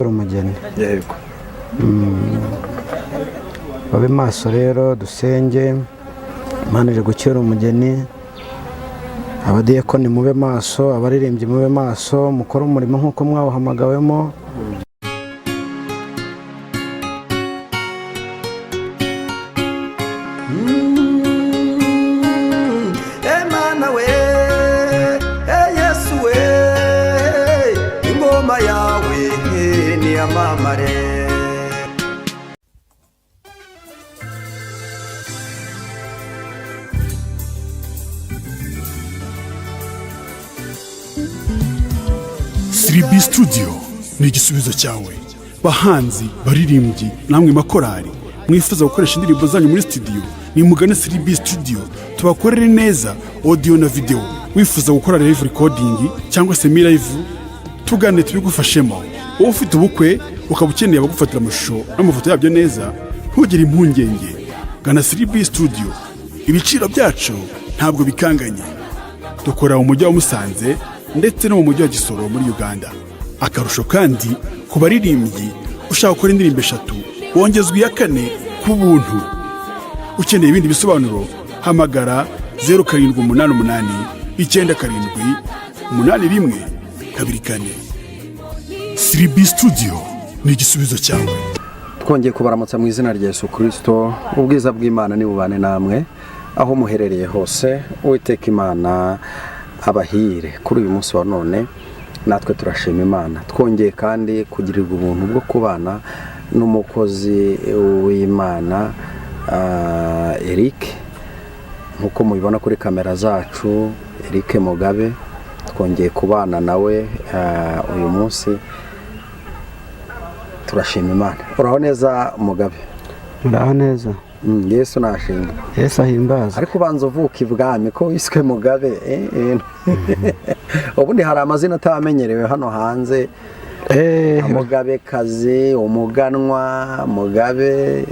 umugeni. Yego. Babe maso rero dusenge. Imana ije gucyura umugeni. Abadiyakoni mube maso, abaririmbyi mube maso, mukora umurimo nk'uko mwawuhamagawemo. Emana we, Yesu we, ingoma yawe ni amamare. Siribi Studio ni igisubizo cyawe. Bahanzi, baririmbyi, namwe makorari mwifuza gukoresha indirimbo zanyu muri studio, ni mugane Siribi Studio tubakorere neza audio na video. Wifuza gukora live recording cyangwa se live, tugane tubigufashemo. Ufite ubukwe ukabukeneye abagufatira amashusho n'amafoto yabyo neza, ntugire impungenge, gana Siribi Studio. Ibiciro byacu ntabwo bikanganye. Dukora mu mujyi wa Musanze ndetse no mu mujyi wa Gisoro muri Uganda. Akarusho kandi ku baririmbyi ushaka gukora indirimbo 3 wongezwa iya 4 ku buntu. Ukeneye ibindi bisobanuro hamagara 0788 97 81 24. Siribi Studio ni igisubizo cyawe. Twongeye kubaramutsa mu izina rya Yesu Kristo. Ubwiza bw'Imana ni bubane namwe aho muherereye hose. Uwiteka Imana abahire kuri uyu munsi wa none. Natwe turashima Imana, twongeye kandi kugirirwa ubuntu bwo kubana n'umukozi w'Imana Eric, nkuko mubibona kuri kamera zacu. Eric Mugabe twongeye kubana nawe uyu munsi. Turashima Imana. Uraho neza Mugabe? Uraho neza. Yesu nashimwe. Yesu ahimbaza. Ariko banzo vuka ibwami ko wiswe Mugabe. Ubundi hari amazina atamenyerewe hano hanze. Mugabe kazi, umuganwa, Mugabe.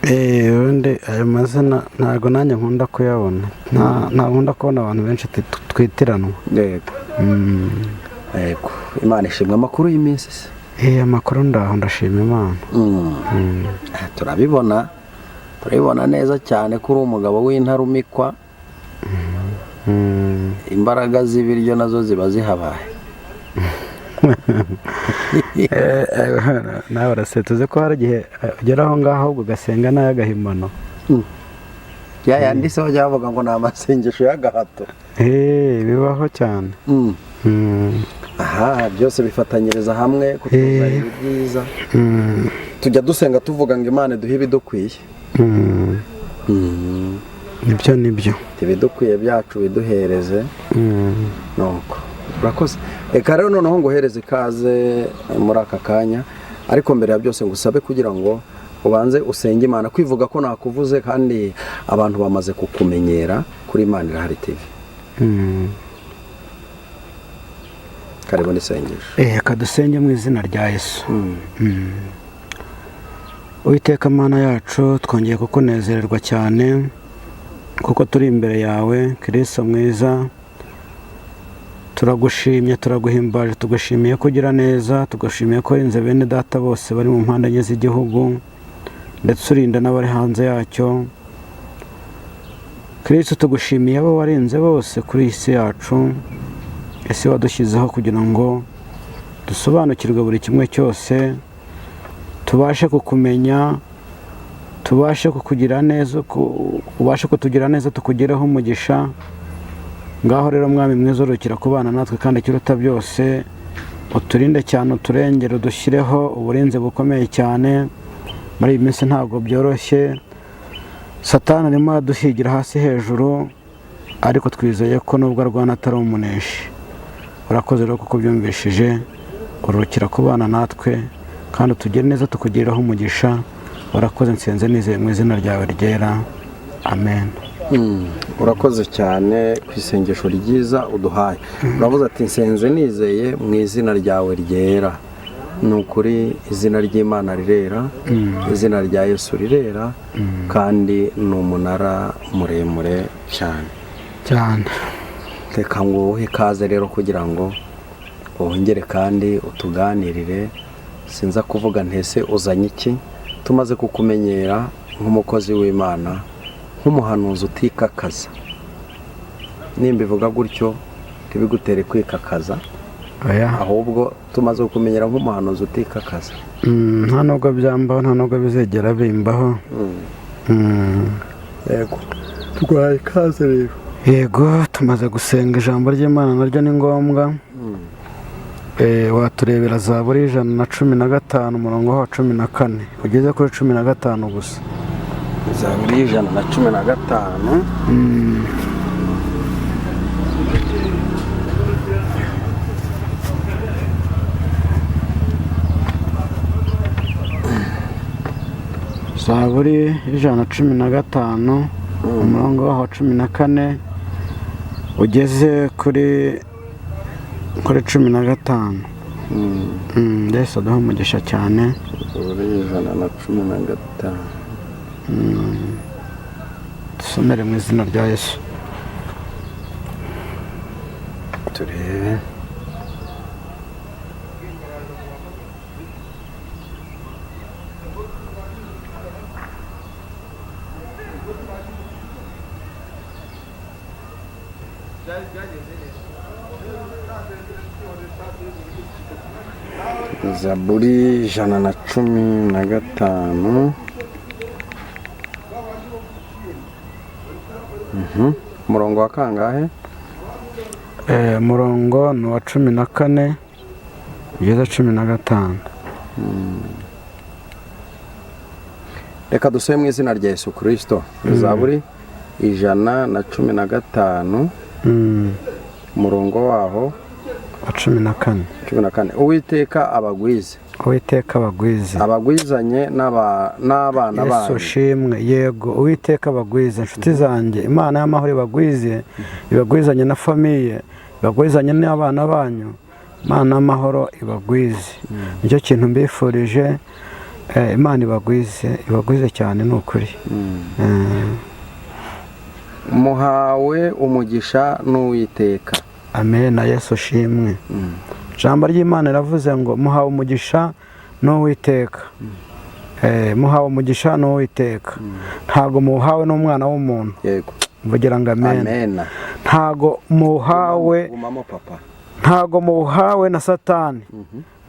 Ubundi ayo mazina ntago nanjye nkunda kuyabona. Nta nkunda kubona abantu benshi twitiranwa. Yego. Yego. Imana ishimwe. Amakuru y'iminsi se? Amakuru ndaho ndashima Imana. Turabibona neza cyane kuri umugabo w'intarumikwa. Imbaraga z'ibiryo nazo ziba zihabaye. Nawe urasetuze ko hari igihe ugera aho ngaho ugasenga n'ay'agahimano. Yandi se bajya bavuga ngo ni amasengesho y'agahato. Bibaho cyane. Aha, byose bifatanyiriza hamwe kutuzanira ibyiza. Tujya dusenga tuvuga ngo Imana duhe ibidukwiye. Nibyo ibidukwiye byacu biduhereze. Nuko urakoze. Reka rero noneho ngohereze ikaze muri aka kanya, ariko mbere ya byose ngusabe kugira ngo ubanze usenge Imana. Kwivuga ko nakuvuze kandi abantu bamaze kukumenyera kuri Imana Irahari TV. Karibu nisengesho. Kadusenge mu izina rya Yesu. Uwiteka Mana yacu, twongeye kukunezererwa cyane kuko turi imbere yawe. Kristo mwiza, turagushimye, turaguhimbaje, tugushimiye kugira neza, tugashimiye ko inze bene data bose bari mu mpande enye z'igihugu ndetse urinda n'abari hanze yacyo. Kristo tugushimiye abo warinze bose kuri isi yacu. Ese wadushyizeho kugira ngo dusobanukirwe buri kimwe cyose, tubashe kukumenya, tubashe kukugira neza, ubashe kutugira neza, tukugireho umugisha. Ngaho rero Mwami mwiza, urukira kubana natwe kandi kiruta byose, uturinde cyane, uturengere, dushyireho uburinzi bukomeye cyane. Muri iyi minsi ntabwo byoroshye, Satani arimo aduhigira hasi hejuru, ariko twizeye ko nubwo arwana atari umuneshi. Urakoze rero kuko byumvishije, urukira kubana natwe kandi utugire neza, tukugiraho umugisha. Urakoze, nsenze nizeye mu izina ryawe ryera. Amen. Urakoze cyane ku isengesho ryiza uduhaye. Uravuze ati nsenze nizeye mu izina ryawe ryera. Ni ukuri izina ry'Imana rirera, izina rya Yesu rirera, kandi ni umunara muremure cyane. Reka ngo uhe ikaze rero kugira ngo wongere kandi utuganirire sinza kuvuga ntese uzanye iki, tumaze kukumenyera nk'umukozi w'Imana, nk'umuhanuzi utikakaza. Nimba ivuga gutyo ntibigutere kwikakaza, ahubwo tumaze kukumenyera nk'umuhanuzi utikakaza. Nta nubwo byambaho, nta nubwo bizegera bimbaho. Yego, twahaye ikaze rero. Yego, tumaze gusenga ijambo ry'Imana naryo ni ngombwa. Waturebera Zaburi 115 umurongo wa 14 ugeze kuri 15 gusa. Zaburi 115. Zaburi 115 umurongo wa 14 ugeze kuri 15. Ndetse aduha umugisha cyane. Zaburi 115. Dusomere mu izina rya Yesu. Turebe. Zaburi 115. Murongo wa kangahe? Murongo ni wa 14 ugeze 15. Reka dusome mu izina rya Yesu Kristo. Zaburi 115 murongo waho wa 14. Uwiteka abagwize. Uwiteka abagwize. Abagwizanye n'abana banyu. Yesu shimwe. Yego, Uwiteka abagwize. Inshuti zanjye, Imana y'amahoro ibagwize, ibagwizanye na famiye, ibagwizanye n'abana banyu. Imana y'amahoro ibagwize. Nicyo kintu mbifurije. Imana ibagwize cyane n'ukuri. Muhawe umugisha n'Uwiteka. Amen. Yesu shimwe. Ijambo ry'Imana riravuze ngo muhawe umugisha n'Uwiteka. Muhawe umugisha n'Uwiteka. Ntago muhawe n'umwana w'umuntu. Yego. Mvugira ngo amen. Ntago muhawe, gumamo papa. Ntago muhawe na Satani.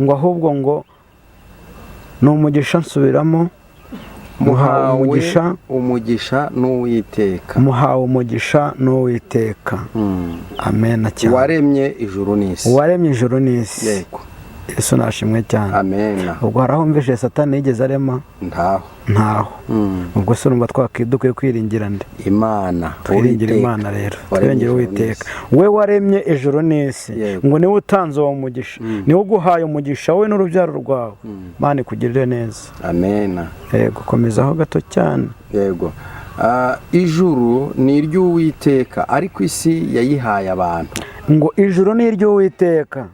Ngo ahubwo ngo ni umugisha, nsubiramo. Muhawe umugisha n'Uwiteka. Muhawe umugisha n'Uwiteka. Amen cyane. Waremye ijuru n'isi. Waremye ijuru n'isi. Yego. Yesu nashimwe cyane. Amen. Ubwo haraho mvise Satani yigeze arema? Ntaho. Ubwo se urumva twakwidukuye kwiringira nde? Imana. Twiringira Imana rero. Twiringira Uwiteka. We waremye ijuru n'isi. Ngo niwe utanze uwo mugisha. Niwe uguhaye umugisha wowe n'urubyaro rwawe. Imana ikugirire neza. Amen. Yego, komezaho gato cyane. Yego. Ijuru ni iry'Uwiteka ariko isi yayihaye abantu. Ngo ijuru ni iry'Uwiteka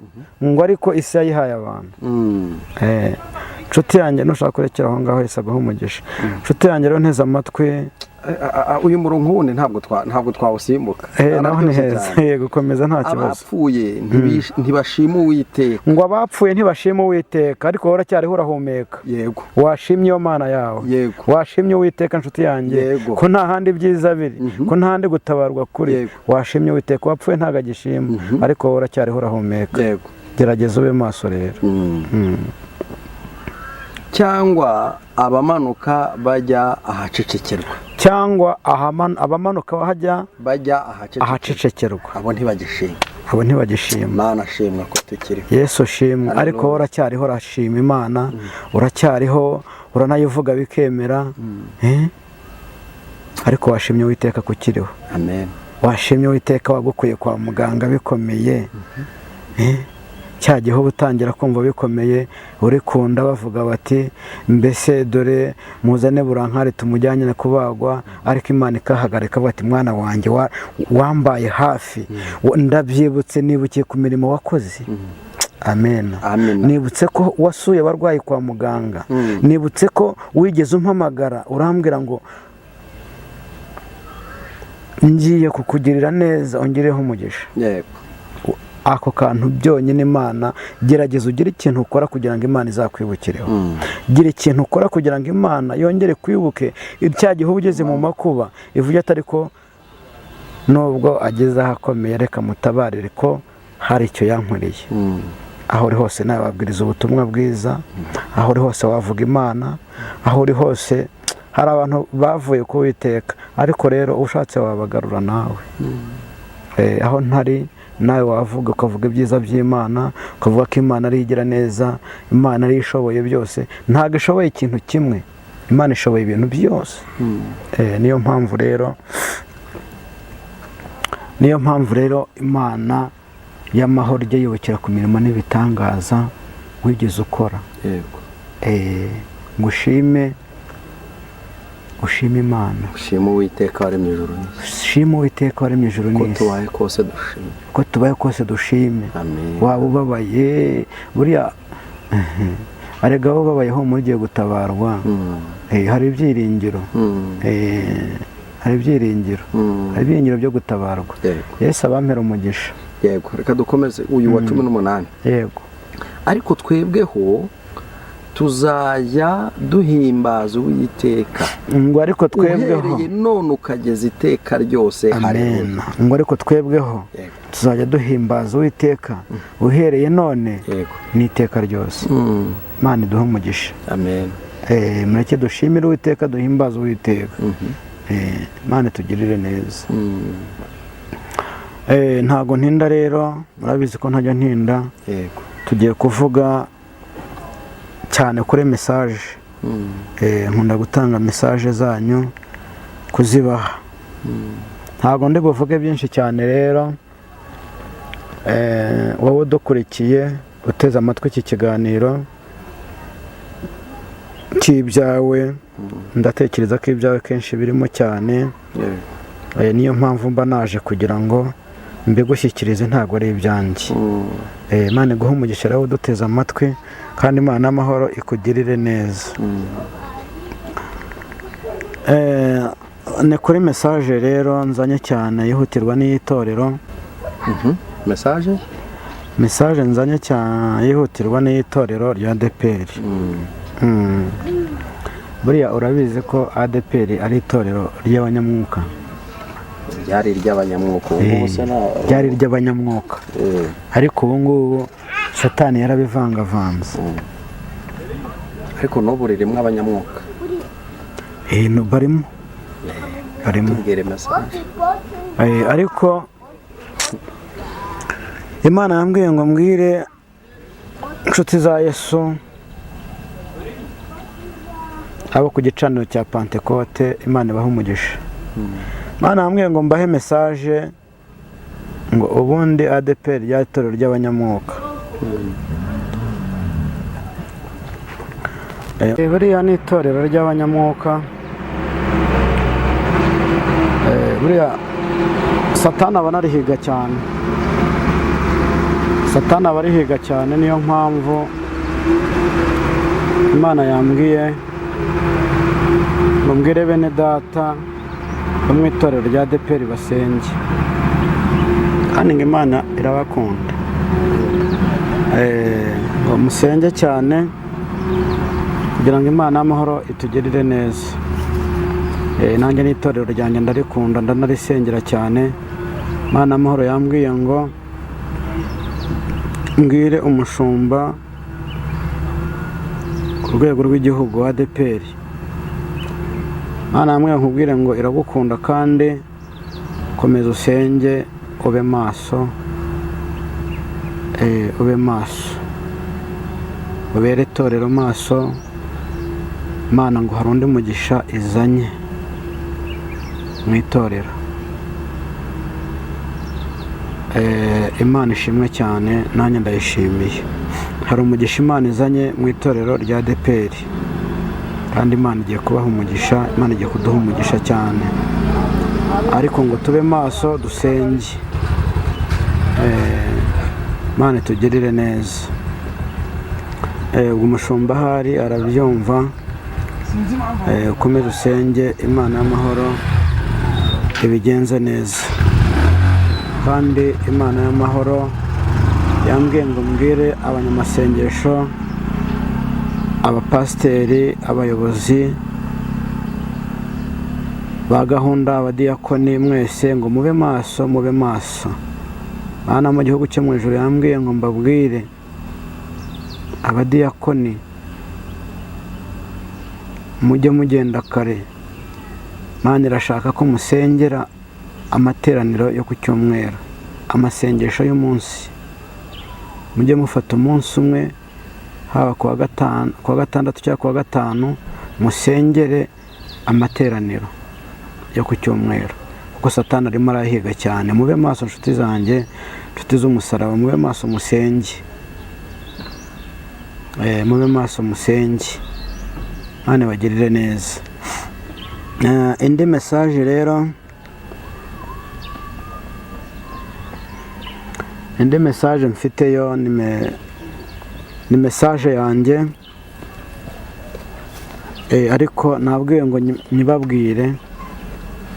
ngo ariko isi yayihaye abantu. Nshuti yanjye nushaka kurekera aho ngaho isagaho umugisha. Nshuti yanjye rero nteze amatwi. Uyu murongo wundi ntabwo twawusimbuka. Naho ni heza. Yego, komeza nta kibazo. Abapfuye ntibashima Uwiteka. Ngo abapfuye ntibashima Uwiteka ariko wowe uracyariho urahumeka. Yego. Washimye iyo Mana yawe. Yego. Washimye Uwiteka nshuti yanjye. Ko nta handi byiza biri. Ko nta handi gutabarwa kuri. Washimye Uwiteka. Wapfuye ntago agishima ariko wowe uracyariho urahumeka. Yego. Gerageza ube maso rero. Cyangwa abamanuka bajya ahacecekerwa. Cyangwa abamanuka bajya ahacecekerwa. Abo ntibagishima. Imana ashimwa ko tukiriho. Yesu shimwe. Ariko wowe uracyariho urashima Imana. Uracyariho uranayivuga bikemera. Ariko washimye Uwiteka kukiriho. Amen. Washimye Uwiteka wagukuye kwa muganga bikomeye. Cyagiho butangira kumva bikomeye uri kunda bavuga bati mbese dore muzane burankari tumujyanye kubagwa, ariko Imana ikahagarika bati mwana wanjye wambaye hafi. Ndabyibutse nibukiye ku mirimo wakoze. Amen. Nibutse ko wasuye abarwayi kwa muganga. Nibutse ko wigeze umpamagara urambwira ngo ngiye kukugirira neza ongereho umugisha. Yego. ako kantu byonyine Imana, gerageza ugire ikintu ukora kugira ngo Imana izakwibukireho. Gira ikintu ukora kugira ngo Imana yongere kwibuke cya gihe ugeze mu makuba, ivuge atari ko nubwo ageze ahakomeye reka mutabarire ko hari icyo yankoreye. Aho uri hose nawe wabwiriza ubutumwa bwiza, aho uri hose wavuga Imana, aho uri hose hari abantu bavuye ku Uwiteka, ariko rero ushatse wabagarura nawe. Aho ntari nawe wavuga, ukavuga ibyiza by'Imana, ukavuga ko Imana ari igira neza, Imana ari ishoboye byose. Ntabwo ishoboye ikintu kimwe, Imana ishoboye ibintu byose. Niyo mpamvu rero Imana y'amahoro ijya yibukira ku mirimo n'ibitangaza wigeze ukora. Ngo ushime Imana, ushime Uwiteka waremye ijuru n'isi, ushime Uwiteka waremye ijuru n'isi, ko tubaye kose dushime. Waba ubabaye, buriya arega aho ubabayeho mugiye gutabarwa, hari ibyiringiro, hari ibyiringiro byo gutabarwa. Yesu abampera umugisha. Yego, reka dukomeze uyu wa 18. Yego, ariko twebweho tuzajya duhimbaza Uwiteka, ngo ariko twebweho uhereye none ukageza iteka ryose. Amen. Ngo ariko twebweho tuzajya duhimbaza Uwiteka uhereye none n'iteka ryose. Imana iduhe umugisha. Amen. Mureke dushimire Uwiteka, duhimbaza Uwiteka. Imana itugirire neza. Ntago ntinda rero, murabizi ko ntajya ntinda. Tugiye kuvuga cyane kuri message. Nkunda gutanga message zanyu, kuzibaha. Ntago ndi buvuge byinshi cyane rero. Wowe udukurikiye uteze amatwi iki kiganiro cy'ibyawe, ndatekereza ko ibyawe kenshi birimo cyane. Niyo mpamvu mba naje kugira ngo mbigushyikirize, ntago ari ibyanjye. Imana iguhe umugisha rero uduteze amatwi, kandi Imana y'amahoro ikugirire neza. Ni kuri message rero nzanye cyane yihutirwa n'iyitorero. Message nzanye cyane yihutirwa n'iyitorero rya ADEPR. Buriya urabizi ko ADEPR ari itorero ry'abanyamwuka. Ryari iry'abanyamwuka, ryari iry'abanyamwuka, ariko ubu ngubu Satani yarabivangavanze. Ariko n'ubu ririmo abanyamwuka. Barimo. Tubwire message. Ariko Imana yambwiye ngo mbwire inshuti za Yesu, abo ku gicaniro cya Pentecote, Imana ibahe umugisha. Imana yambwiye ngo mbahe message ngo ubundi ADEPR rya itorero ry'abanyamwuka. Buriya ni itorero ry'abanyamwuka. Buriya Satani aba arihiga cyane. Satani aba arihiga cyane, niyo mpamvu Imana yambwiye ngo mbwire bene data bo mu itorero rya ADEPR basenge, kandi ngo Imana irabakunda. Ngo musenge cyane kugira ngo Imana y'amahoro itugirire neza. Nanjye n'itorero ryanjye ndarikunda, ndanarisengera cyane. Imana y'amahoro yambwiye ngo mbwire umushumba ku rwego rw'igihugu wa ADEPR. Imana yambwiye nkubwire ngo iragukunda, kandi komeza usenge, ube maso, ubere itorero maso. Imana ngo hari undi mugisha izanye mu itorero. Imana ishimwe cyane, nanjye ndayishimiye. Hari umugisha Imana izanye mu itorero rya ADEPR, kandi Imana igiye kubaha umugisha, Imana igiye kuduha umugisha cyane. Ariko ngo tube maso, dusenge, Imana itugirire neza. Umushumba ahari arabyumva. Ukomeze usenge, Imana y'amahoro ibigenze neza, kandi Imana y'amahoro yambwiye ngo mbwire abanyamasengesho, abapasiteri, abayobozi ba gahunda, abadiyakoni mwese ngo mube maso, mube maso. Mana mu gihugu cyo mu ijuru yambwiye ngo mbabwire abadiyakoni mujye mugenda kare. Mana irashaka ko musengera amateraniro yo ku cyumweru, amasengesho y'umunsi. Mujye mufata umunsi umwe, haba kuwa gatandatu cyangwa kuwa gatanu, musengere amateraniro yo ku cyumweru, kuko Satani arimo arahiga cyane. Mube maso nshuti zanjye, nshuti z'umusaraba, mube maso musenge. Mube maso musenge, Mana bagirire neza. Indi message rero, indi message mfiteyo ni message yanjye, ariko nabwiye ngo nyibabwire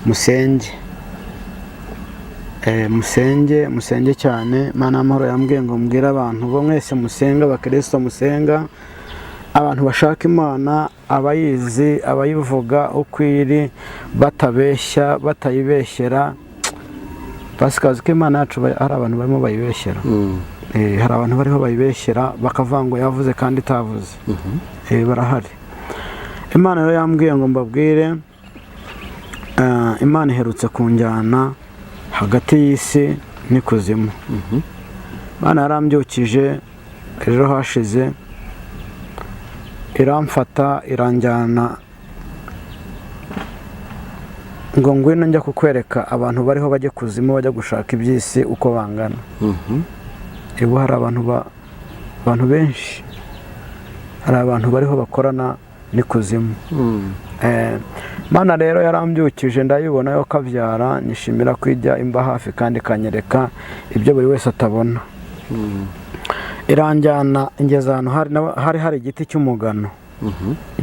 musenge. Musenge cyane. Mana amahoro yambwiye ngo mbwire abantu bo mwese musenga, abakristo musenga, abantu bashaka Imana, abayizi, abayivuga uko iri, batabeshya, batayibeshyera. Pasikazi ko Imana yacu hari abantu barimo bayibeshyera. Hari abantu bariho bayibeshyera bakavuga ngo yavuze kandi itavuze. Barahari. Imana rero yambwiye ngo mbabwire, Imana iherutse kunjyana hagati y'isi n'ikuzimu. Imana yarambyukije rero hashize, iramfata iranjyana ngo ngwino njya kukwereka abantu bariho bajya kuzimu, bajya gushaka iby'isi uko bangana. Ubu hari abantu benshi, hari abantu bariho bakorana n'ikuzimu. Mana rero yarambyukije ndayibona yo kabyara, nishimira kwijya imba hafi kandi kanyereka ibyo buri wese atabona. Iranjyana ingeze ahantu hari igiti cy'umugano.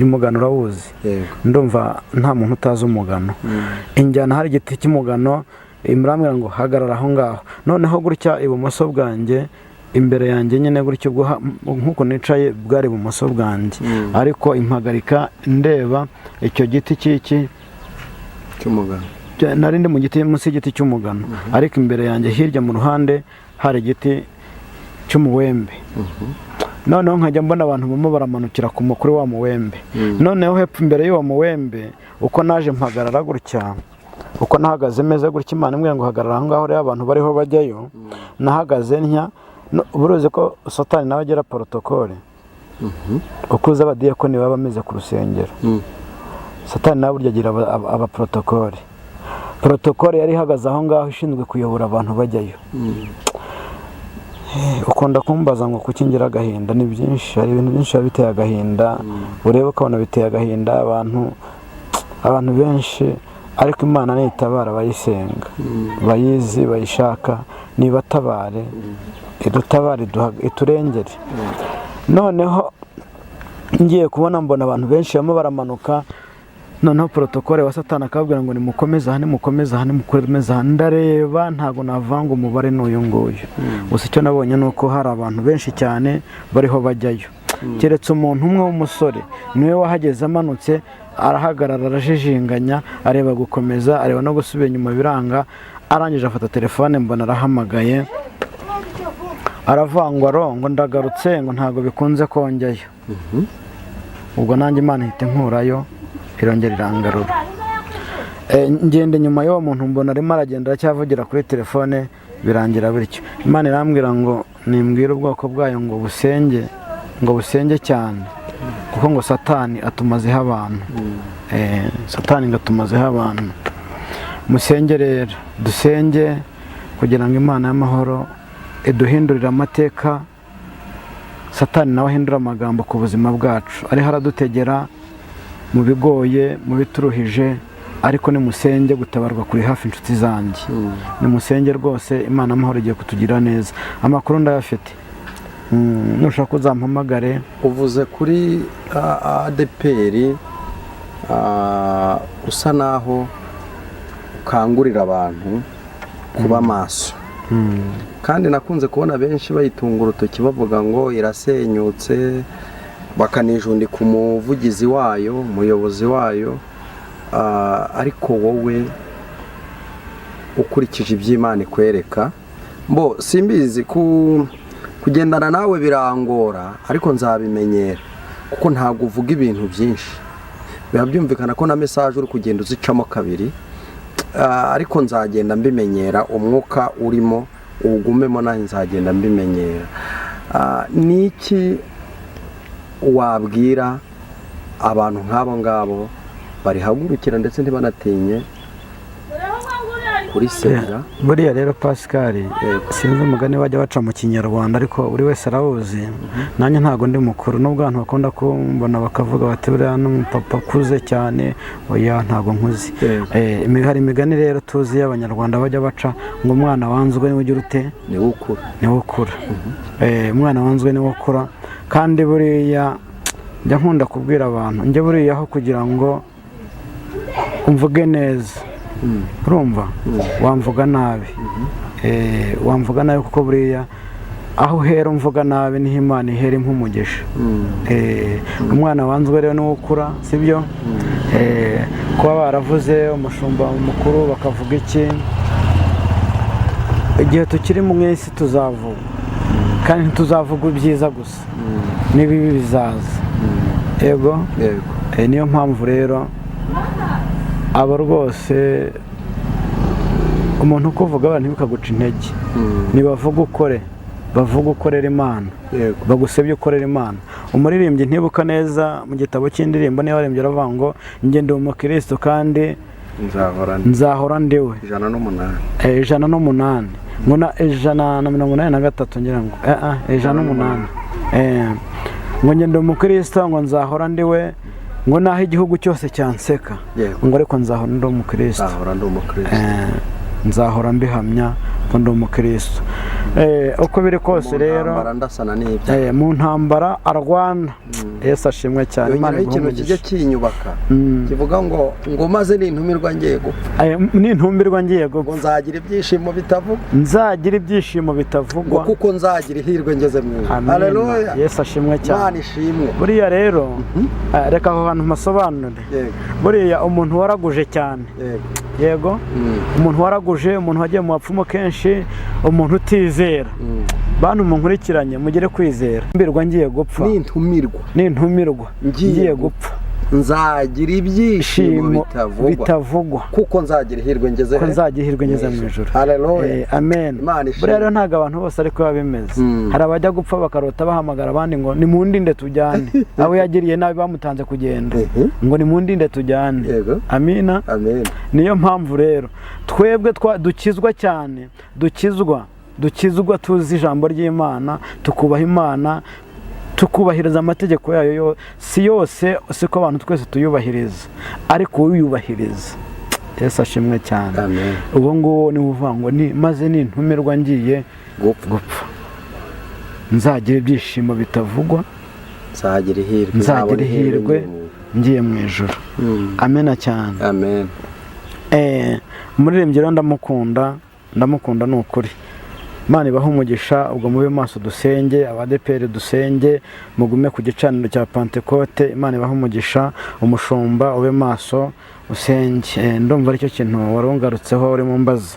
Umugano urawuzi? Ndumva nta muntu utazi umugano. Injyana hari igiti cy'umugano, imurambwira ngo hagarara aho ngaho. Noneho gutya ibumoso bwanjye, imbere yanjye nyine gutyo nk'uko nicaye bwari ibumoso bwanjye, ariko impagarika ndeba icyo giti cy'umugano. Nari ndi mu giti, munsi y'igiti cy'umugano, ariko imbere yanjye hirya mu ruhande hari igiti cy'umuwembe. Noneho nkajya mbona abantu bamwe baramanukira kuri wa muwembe. Noneho hepfo imbere y'uwo muwembe, uko naje mpagarara gutya, uko nahagaze meze gutya, Imana imbwira ngo hagarara aho ngaho rero abantu bariho bajyayo, nahagaze ntya. Buruzi ko Satani nawe agira protokole. Uko uzi abadiyakoni baba bameze ku rusengero, Satani nawe burya agira abaprotokole. Protokole yari ihagaze aho ngaho ishinzwe kuyobora abantu bajyayo. Ukunda kumbaza ngo kuki ngira agahinda? Ni byinshi, hari ibintu byinshi biba biteye agahinda, urebe ukabona biteye agahinda abantu benshi, ariko Imana nitabara abayisenga, bayizi, bayishaka, nibatabare, idutabare, iturengere. Noneho ngiye kubona mbona abantu benshi bamwe baramanuka. Noneho protokole wa Satani akabwira ngo nimukomeze aha, nimukomeze aha, nimukomeze aha. Ndareba ntago navanga umubare n'uyu nguyu. Gusa icyo nabonye nuko hari abantu benshi cyane bariho bajyayo. Keretse umuntu umwe w'umusore niwe wahageze amanutse, arahagarara, arajijinganya, areba gukomeza, areba no gusubira inyuma biranga. Arangije afata telefone, mbona arahamagaye, aravangwa ngo ndagarutse, ngo ntago bikunze konjyayo. Ubwo nanjye Imana ihita nkurayo, irongera irangarura. Ngende nyuma y'uwo muntu, mbona arimo aragenda acyavugira kuri telefone, birangira bityo. Imana irambwira ngo nimbwire ubwoko bwayo ngo busenge cyane, kuko ngo Satani atumazeho abantu. Satani ngo atumazeho abantu. Musenge rero, dusenge kugira ngo Imana y'amahoro iduhindurire amateka. Satani nawe ahindura amagambo ku buzima bwacu, ariho aradutegera mu bigoye, mu bituruhije, ariko nimusenge gutabarwa kuri hafi inshuti zanjye. Nimusenge rwose, Imana amahoro igiye kutugira neza. Amakuru ndayafite, nushaka uzampamagare. Uvuze kuri ADPR, usa naho ukangurira abantu kuba maso. kandi nakunze kubona benshi bayitunga urutoki bavuga ngo irasenyutse, bakanijundika umuvugizi wayo, umuyobozi wayo, ariko wowe ukurikije iby'Imana ikwereka, simbizi kugendana nawe birangora, ariko nzabimenyera kuko ntabwo uvuga ibintu byinshi, biba byumvikana ko na message uri kugenda uzicamo kabiri, ariko nzagenda mbimenyera, umwuka urimo ugumemo, nanjye nzagenda mbimenyera. Niki wabwira abantu nk'abo ngabo barihagurukira ndetse ntibanatinye kurisenga? Buriya rero Pascal, sinzi umugani bajya baca mu kinyarwanda ariko buri wese arawuzi. Nanjye ntago ndi mukuru, nubwo abantu bakunda kumbona bakavuga bati buriya n'umupapa akuze cyane, oya ntago nkuzi. Hari imigani rero tuzi y'abanyarwanda bajya baca ngo umwana wanzwe niwe ugira ute, niwe ukura. Umwana wanzwe niwe ukura, kandi buriya njya nkunda kubwira abantu, njye buriya aho kugira ngo umvuge neza, urumva wamvuga nabi, wamvuga nabi kuko buriya aho uhera umvuga nabi niho Imana ihera nk'umugisha. Umwana wanzwe rero niwe ukura, sibyo? Kuba baravuze umushumba mukuru bakavuga iki, igihe tukiri mu isi tuzavuga, kandi ntituzavuga ibyiza gusa, n'ibibi bizaza. Yego, niyo mpamvu rero aba rwose umuntu ukuvuga abantu ntibikaguca intege, nibavuga ukore, bavuga ukorera Imana, bagusebye ukorera Imana. Umuririmbyi ntibuka neza mu gitabo cy'indirimbo niyo warembye aravuga ngo njye ndi umukristo kandi nzahora ndiwe. 108 ngo na 183 ngira ngo 108 ngo njye ndi umukristo ngo nzahora ndiwe, ngo naho igihugu cyose cyanseka, ngo ariko nzahora ndi umukristo, nzahora mbihamya ko ndi umukristo. Uko biri kose rero mu ntambara arwana, Yesu ashimwe cyane. Imana ikintu kijya kinyubaka kivuga ngo maze nintumirwa ngiye gupfa, nintumirwa ngiye gupfa, ngo nzagira ibyishimo bitavugwa, nzagira ibyishimo bitavugwa, kuko nzagira ihirwe ngeze mu ijuru. Haleluya, Yesu ashimwe cyane. Imana ishimwe. Buriya rero reka aho hantu masobanure. Buriya umuntu waraguje cyane, yego, umuntu waraguje, umuntu wagiye mu bapfumu kenshi, umuntu utizera, bantu munkurikiranye mugire kwizera. Mbirwa ngiye gupfa, nintumirwa ngiye gupfa, nzagira ibyishimo bitavugwa, kuko nzagira ihirwe ngeze mu ijuru. Haleluya, amen. Buriya rero ntabwo abantu bose ariko biba bimeze. Hari abajya gupfa bakarota bahamagara abandi ngo nimundinde tujyane, abo yagiriye nabi bamutanze kugenda, ngo nimundinde tujyane. Amina. Niyo mpamvu rero twebwe dukizwa cyane, dukizwa tuzi ijambo ry'Imana, tukubaha Imana, tukubahiriza amategeko yayo. Si yose siko abantu twese tuyubahiriza, ariko uyubahiriza Yesu ashimwe cyane. Ubu ngubu ni uvuga ngo maze nintumirwa ngiye gupfa, nzagira ibyishimo bitavugwa, nzagira ihirwe ngiye mu ijuru. Amena cyane. Umuririmbyi rero ndamukunda ni ukuri. Imana ibaha umugisha, ubwo mube maso dusenge, abadeperi dusenge, mugume ku gicaniro cya Pentecote. Imana ibaha umugisha, umushumba ube maso usenge. Ndumva aricyo kintu warungarutseho uri mu mbaza.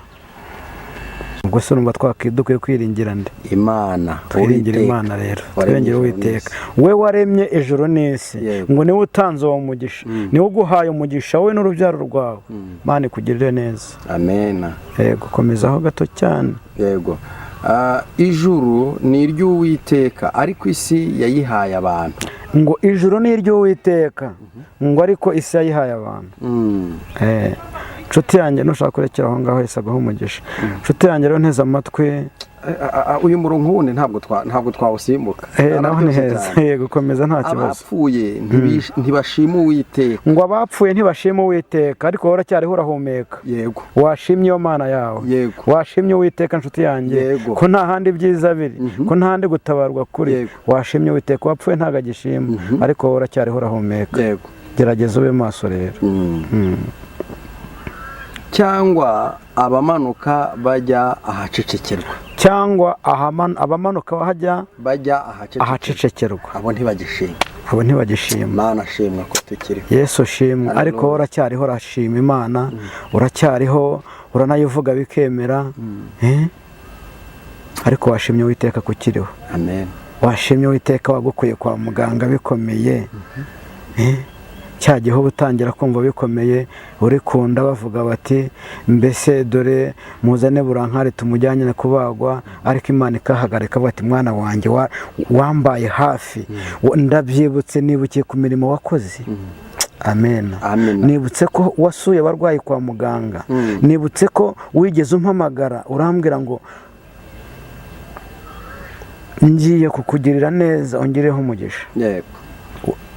Ubwo se urumva dukwiye kwiringira nde? Imana. Twiringira Imana rero, twiringira Uwiteka. We waremye ijuru n'isi, ngo niwe utanze uwo mugisha, niwe uguhaye umugisha wowe n'urubyaro rwawe. Imana ikugirire neza. Amen. Yego, komezaho gato cyane. Yego. Ijuru ni iry'Uwiteka, ariko isi yayihaye abantu. Ngo ijuru ni iry'Uwiteka, ngo ariko isi yayihaye abantu. Nshuti yanjye nushaka kurekera aho ngaho Yesu agaha umugisha. Nshuti yanjye rero nteze amatwi, uyu murongo wundi ntabwo twawusimbuka. Naho ni heza. Yego, komeza nta kibazo. Abapfuye ntibashima Uwiteka. Ngo abapfuye ntibashima Uwiteka, ariko wowe uracyariho urahumeka. Yego. Washimye iyo Mana yawe. Yego. Washimye Uwiteka nshuti yanjye, ko nta handi byiza biri, ko nta handi gutabarwa kuri. Washimye Uwiteka, wapfuye ntago agishima, ariko wowe uracyariho urahumeka. Yego. Gerageza ube maso rero. cyangwa abamanuka bajya ahacecekerwa, cyangwa abamanuka bajya ahacecekerwa, abo ntibagishima. Imana ashimwa ko tukiriho. Yesu ashimwe. Ariko wowe uracyariho urashima Imana, uracyariho uranayivuga bikemera. Ariko washimye Uwiteka ko ukiriho. Amen. Washimye Uwiteka wagukuye kwa muganga bikomeye. Cya gihe utangira kumva bikomeye uri kunda bavuga bati mbese dore muzane burankari tumujyanye kubagwa, ariko Imana ikahagarika bati mwana wanjye wambaye hafi. Ndabyibutse nibukiye ku mirimo wakoze. Amen. Nibutse ko wasuye abarwayi kwa muganga. Nibutse ko wigeze umpamagara urambwira ngo ngiye kukugirira neza ongereho umugisha. Yego.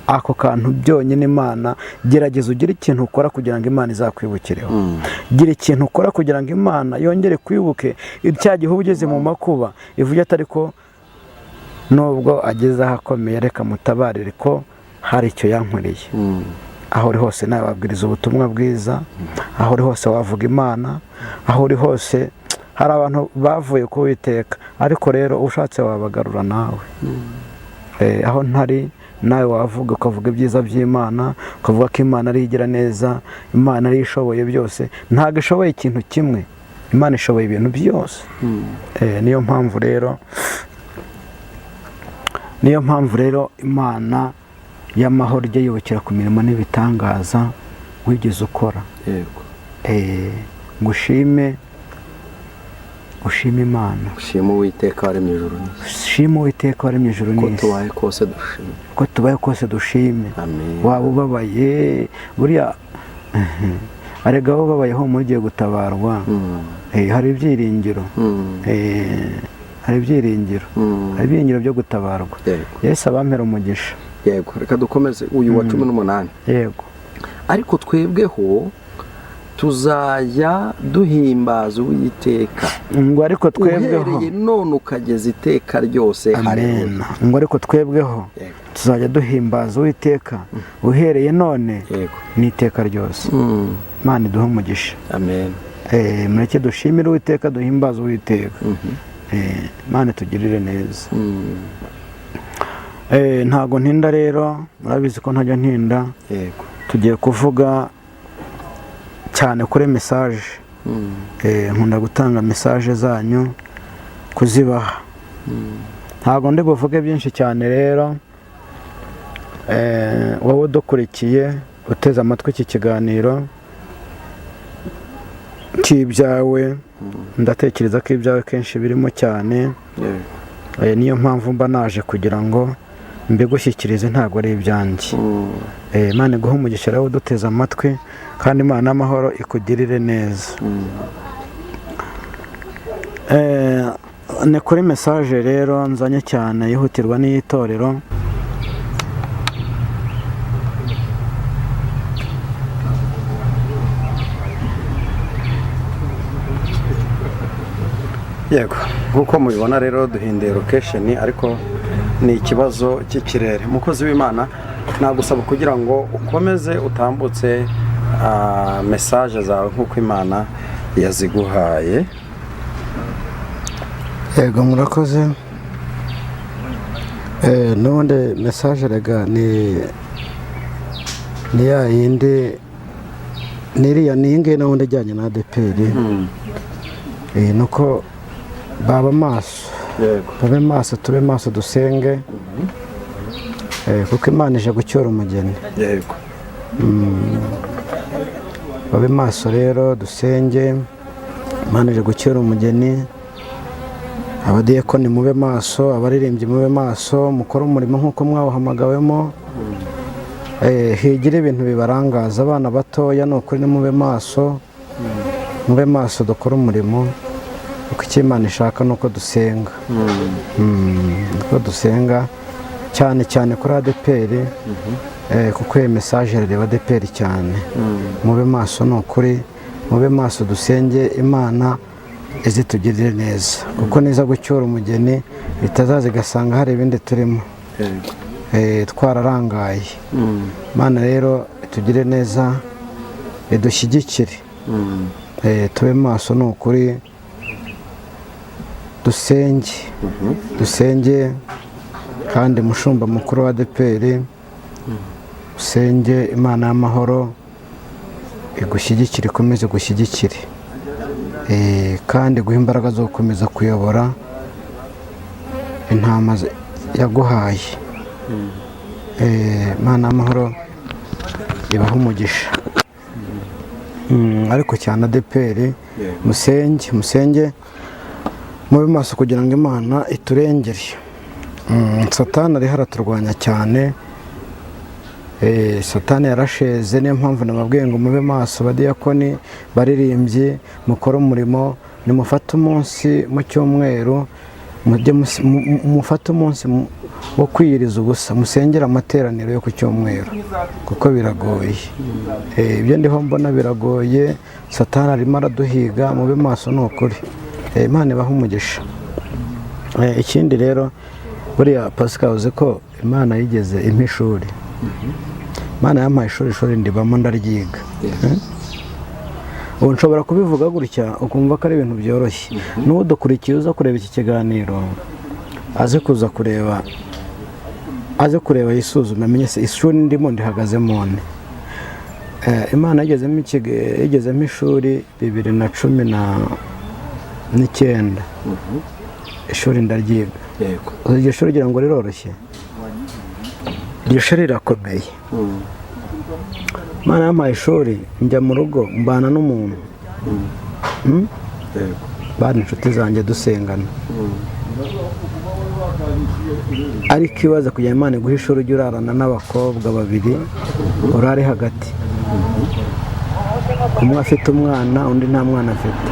Ako kantu byonyine Imana, gerageza ugire ikintu ukora kugira ngo Imana izakwibukireho. Gira ikintu ukora kugira ngo Imana yongere kwibuke cya gihe ugeze mu makuba, ivuye atari ko nubwo ageze ahakomeye reka mutabarire ko hari icyo yankoreye. Aho uri hose nawe wabwiriza ubutumwa bwiza, aho uri hose wavuga Imana, aho uri hose hari abantu bavuye ku Uwiteka, ariko rero ushatse wabagarura nawe. Aho ntari nawe wavuga ukavuga ibyiza by'Imana, ukavuga ko Imana ari igira neza, Imana ari ishoboye byose. Ntabwo ishoboye ikintu kimwe, Imana ishoboye ibintu byose. Niyo mpamvu rero Imana y'amahoro ijya yibukira ku mirimo n'ibitangaza wigeze ukora. Yego. Ngushime Imana. Ushima Uwiteka waremye ijuru n'isi. Shima Uwiteka waremye ijuru n'isi. Ko tubaye kose dushime. Amen. Waba ubabaye buriya arega aho ubabayeho mugiye gutabarwa. Hari ibyiringiro. Hari ibyiringiro byo gutabarwa. Yesu abampera umugisha. Yego. Reka dukomeze uyu wa 18. Yego. Ariko twebweho tuzajya duhimbaza Uwiteka. Ngo ariko twebweho uhereye none ukageza iteka ryose. Amen. Ngo ariko twebweho tuzajya duhimbaza Uwiteka uhereye none n'iteka ryose. Imana iduhe umugisha. Amen. Mureke dushimire Uwiteka, duhimbaza Uwiteka. Imana tugirire neza. Ntago ntinda rero, murabizi ko ntajya ntinda. Yego. Tugiye kuvuga cyane kuri message. Nkunda gutanga message zanyu kuzibaha. Ntago ndi buvuge byinshi cyane rero. Wowe udukurikiye uteze amatwi iki kiganiro cy'ibyawe, ndatekereza ko ibyawe kenshi birimo cyane. Niyo mpamvu mba naje kugira ngo mbigushyikirize, ntago ari ibyanjye. Imana iguhe umugisha rero uduteze amatwi, kandi Imana y'amahoro ikugirire neza. Ni kuri message rero nzanye cyane yihutirwa n'iyitorero. Yego, nkuko mubibona rero duhinduye location, ariko ni ikibazo cy'ikirere. Mukozi w'Imana, nagusaba kugira ngo ukomeze utambutse message zawe nkuko Imana yaziguhaye. Yego, murakoze. N'ubundi message rega ni ya yindi niriya ninge n'ubundi ijyanye na ADPR. Nuko baba maso. Yego. Babe maso, tube maso, dusenge. Kuko Imana ije gucyura umugeni. Yego. Babe maso rero, dusenge. Imana ije gucyura umugeni. Abadiyakoni mube maso, abaririmbyi mube maso, mukora umurimo nkuko mwawuhamagawemo. Higire ibintu bibarangaza. Abana batoya n'ukuri mube maso. Mube maso, dukora umurimo. Uko icyo Imana ishaka nuko dusenga. Nuko dusenga cyane kuri ADPR. Kuko iyi message reba ADPR cyane. Mube maso n'ukuri, mube maso, dusenge Imana izitugirire neza. Kuko niza gucyura umugeni bitazaza igasanga hari ibindi turimo. Twararangaye. Imana rero itugire neza, idushyigikire. tube maso ni ukuri, dusenge kandi mushumba mukuru wa ADEPR, usenge Imana y'amahoro igushyigikire, ikomeze gushyigikire, kandi guha imbaraga zo gukomeza kuyobora intama yaguhaye. Imana y'amahoro ibaha umugisha. Ariko cyane ADEPR musenge mube maso kugira ngo Imana iturengere. Satani ariho araturwanya cyane, Satani yarasheze, niyo mpamvu nababwiye ngo mube maso, badiyakoni, baririmbyi, mukore umurimo, nimufate umunsi mu cyumweru, mufate umunsi wo kwiyiriza ubusa, musengera amateraniro yo ku cyumweru kuko biragoye. Ibyo ndiho mbona biragoye, Satani arimo araduhiga, mube maso ni ukuri. Imana ibaha umugisha. Ikindi rero buriya Pascal, uzi ko Imana yigeze impa ishuri. Imana yampaye ishuri ndibamo ndaryiga. Ubu nshobora kubivuga gutya ukumva ko ari ibintu byoroshye. N'udukurikiye uza kureba iki kiganiro aze kuza kureba, yisuzume, amenye se ishuri ndimo ndihagazemo nte. Imana yigezemo ishuri 2019. Ishuri ndaryiga. Iryo shuri ugira ngo riroroshye? Iryo shuri rirakomeye. Imana yampaye ishuri, njya mu rugo mbana n'umuntu, bari inshuti zanjye dusengana, ariko ibaza kugira Imana iguhe ishuri ujye urarana n'abakobwa babiri, urare hagati, umwe afite umwana undi nta mwana afite,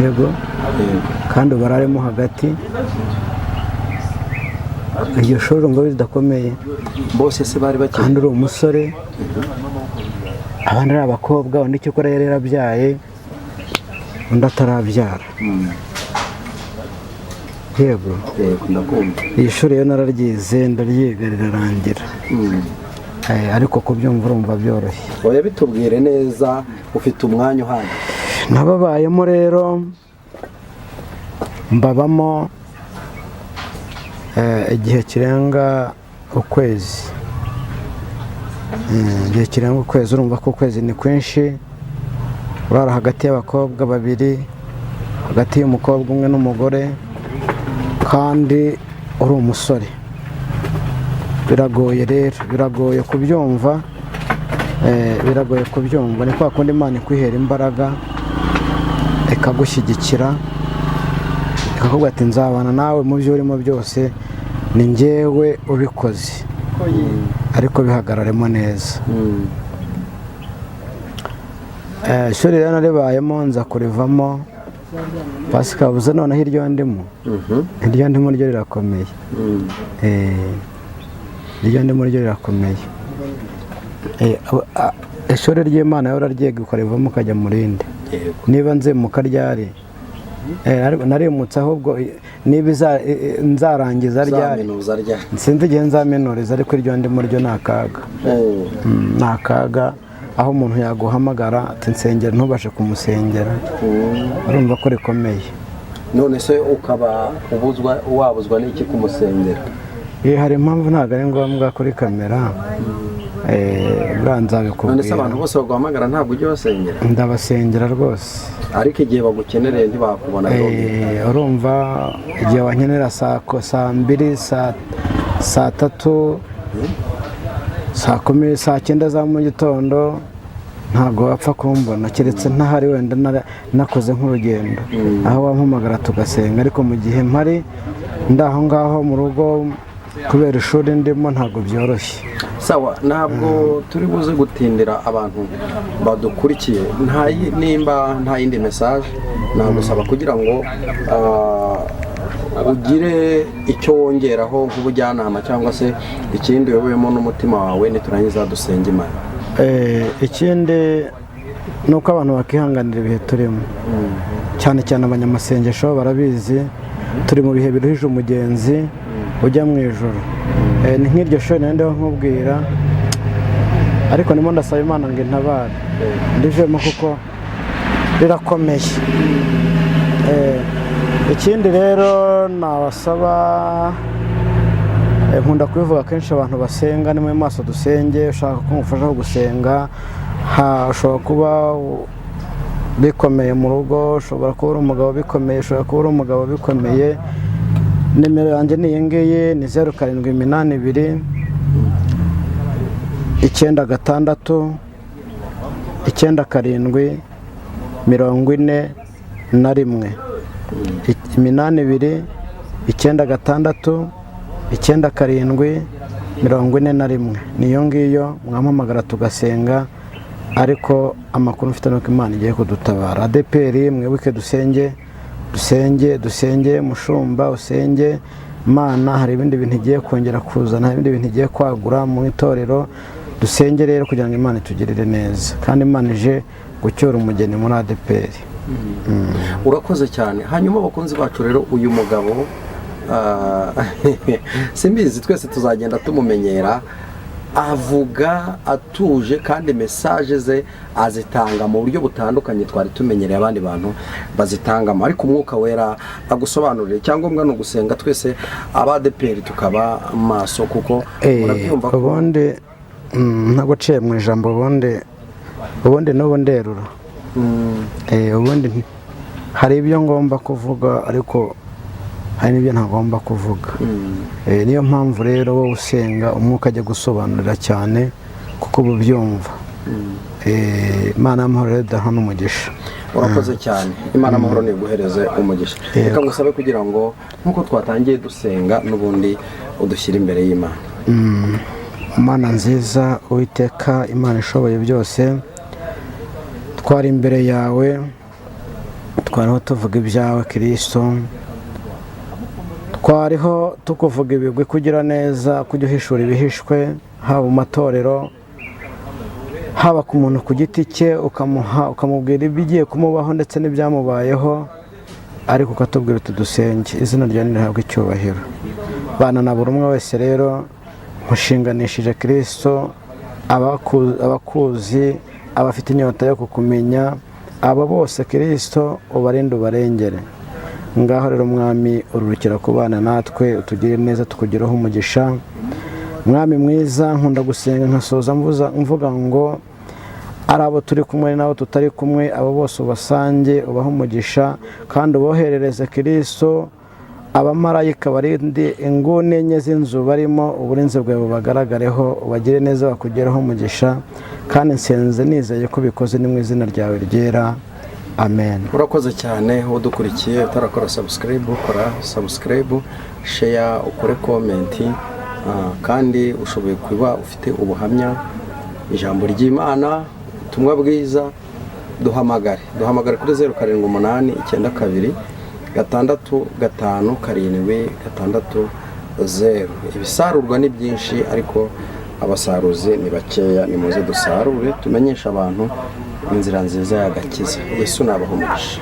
yego, kandi bararemo hagati. Iryo shuri ngo bidakomeye, bose se bari bakiri, kandi uri umusore, abandi ari abakobwa, undi icyo ukora yari yarabyaye, undi atarabyara. Yego, ndakumva. iyi shuri yo nararyize, ndaryiga rirarangira. Ariko kubyumva urumva byoroshye. Oya, bitubwire neza, ufite umwanya uhagije. Nababayemo rero, mbabamo igihe kirenga ukwezi. Igihe kirenga ukwezi, urumva ko ukwezi ni kwinshi. Urara hagati y'abakobwa babiri, hagati y'umukobwa umwe n'umugore, kandi uri umusore. Biragoye rero, biragoye kubyumva. Ni kwa kundi Imana ikwihera imbaraga, ikagushyigikira, ikakubwira ati nzabana nawe mu byo urimo byose, ni njyewe ubikoze, ariko bihagararemo neza. Ishuri rero naribayemo, nza kurivamo. Pascal, ubuze noneho iryo ndimo ryo rirakomeye. Iryo ndimo ryo rirakomeye. Ishuri ry'Imana yo uraryiga ukarivamo ukajya mu rindi. Niba nze mu karyari, narimutse, ahubwo niba nzarangiza ryari sinzi igihe nzamenuriza, ariko iryo ndimo ryo ni akaga. Ni akaga, aho umuntu yaguhamagara ati nsengera ntubashe kumusengera, urumva ko rikomeye. None se ukaba wabuzwa n'iki kumusengera? Hari impamvu ntabwo ari ngombwa kuri kamera, buriya nzabikubwira. None se abantu bose baguhamagara ntabwo ujya ubasengera? Ndabasengera rwose, ariko igihe bagukenereye ntibakubona. Urumva igihe wankenera saa 2, saa 3, saa 10, saa 9 za mu gitondo, ntabwo wapfa kumbona keretse ntahari, wenda nakoze nk'urugendo aho wampamagara tugasenga. Ariko mu gihe mpari ndaho ngaho mu rugo kubera ishuri ndimo, ntabwo byoroshye. Sawa, ntabwo turi buze gutindira abantu badukurikiye. Nimba nta yindi message nagusaba kugira ngo ugire icyo wongeraho nk'ubujyanama cyangwa se ikindi uyobowemo n'umutima wawe, niturangiza dusenge Imana. Ikindi ni uko abantu bakihanganira ibihe turimo, cyane cyane abanyamasengesho barabizi, turi mu bihe biruhije umugenzi ujya mu ijoro. Ni nk'iryo shuri nandeho nkubwira, ariko ndimo ndasaba Imana ngo intabare ndivemo, kuko rirakomeye. Ikindi rero nabasaba, nkunda kubivuga kenshi, abantu basenga ni mu maso dusenge. Ushaka ko ngufasha gusenga, ushobora kuba bikomeye mu rugo, ushobora kuba uri umugabo bikomeye, ushobora kuba uri umugabo bikomeye. Nimero yanjye ni iyi ngiyi, ni 0782 96 97 41 82 96 97 41. niyo ngiyo mwampamagara tugasenga, ariko amakuru mfite nuko Imana igiye kudutabara. ADPR mwibuke dusenge, mushumba usenge. Imana hari ibindi bintu igiye kongera kuzana, hari ibindi bintu igiye kwagura mu itorero. Dusenge rero kugira ngo Imana itugirire neza, kandi Imana ije gucyura umugeni muri ADPR. Urakoze cyane. Hanyuma abakunzi bacu rero, uyu mugabo simbizi, twese tuzagenda tumumenyera. Avuga atuje, kandi mesaje ze azitanga mu buryo butandukanye twari tumenyereye abandi bantu bazitangamo, ariko Umwuka Wera agusobanurire. Icyangombwa ni ugusenga twese ADPR tukaba maso, kuko urabyumva ko ubundi ntaguciye mu ijambo, ubundi n'ubu nderura. Ubundi hari ibyo ngomba kuvuga, ariko hari n'ibyo ntagomba kuvuga. Niyo mpamvu rero wowe usenga, Umwuka ajya gusobanurira cyane, kuko uba ubyumva. Imana y'amahoro rero idaha n'umugisha. Urakoze cyane. Imana y'amahoro niguhereze umugisha. Reka ngusabe kugira ngo nk'uko twatangiye dusenga, n'ubundi udushyire imbere y'Imana. Imana nziza, Uwiteka Imana ishoboye byose, twari imbere yawe, twariho tuvuga ibyawe Kristo, twariho tukuvuga ibigwi, kugira neza, kujya uhishura ibihishwe, haba mu matorero, haba ku muntu ku giti cye, ukamubwira ibigiye kumubaho ndetse n'ibyamubayeho, ariko ukatubwira uti dusenge. Izina ryawe nirihabwe icyubahiro. Bana na buri umwe wese rero, nkushinganishije Kristo, abakuzi, abafite inyota yo kukumenya, aba bose Kristo ubarinde ubarengere. Ngaho rero Mwami, ururukira kubana natwe, utugire neza, tukugireho umugisha. Mwami mwiza, nkunda gusenga nkasoza mvuga ngo ari abo turi kumwe n'abo tutari kumwe, abo bose ubasange, ubahe umugisha, kandi uboherereze Kristo abamarayika barinde inguni enye z'inzu barimo, uburinzi bwawe bubagaragareho, ubagire neza, bakugereho umugisha, kandi nsenze nizeye ko bikoze ni mu izina ryawe ryera. Amen. Urakoze cyane. Udukurikiye utarakora subscribe, ukora subscribe, share, ukore comment, kandi ushoboye kuba ufite ubuhamya, ijambo ry'Imana, ubutumwa bwiza, duhamagare kuri 0788 92 657 660. Ibisarurwa ni byinshi, ariko abasaruzi ni bakeya. Nimuze dusarure, tumenyesha abantu inzira nziza y'agakiza. Yesu nabaho umugisha.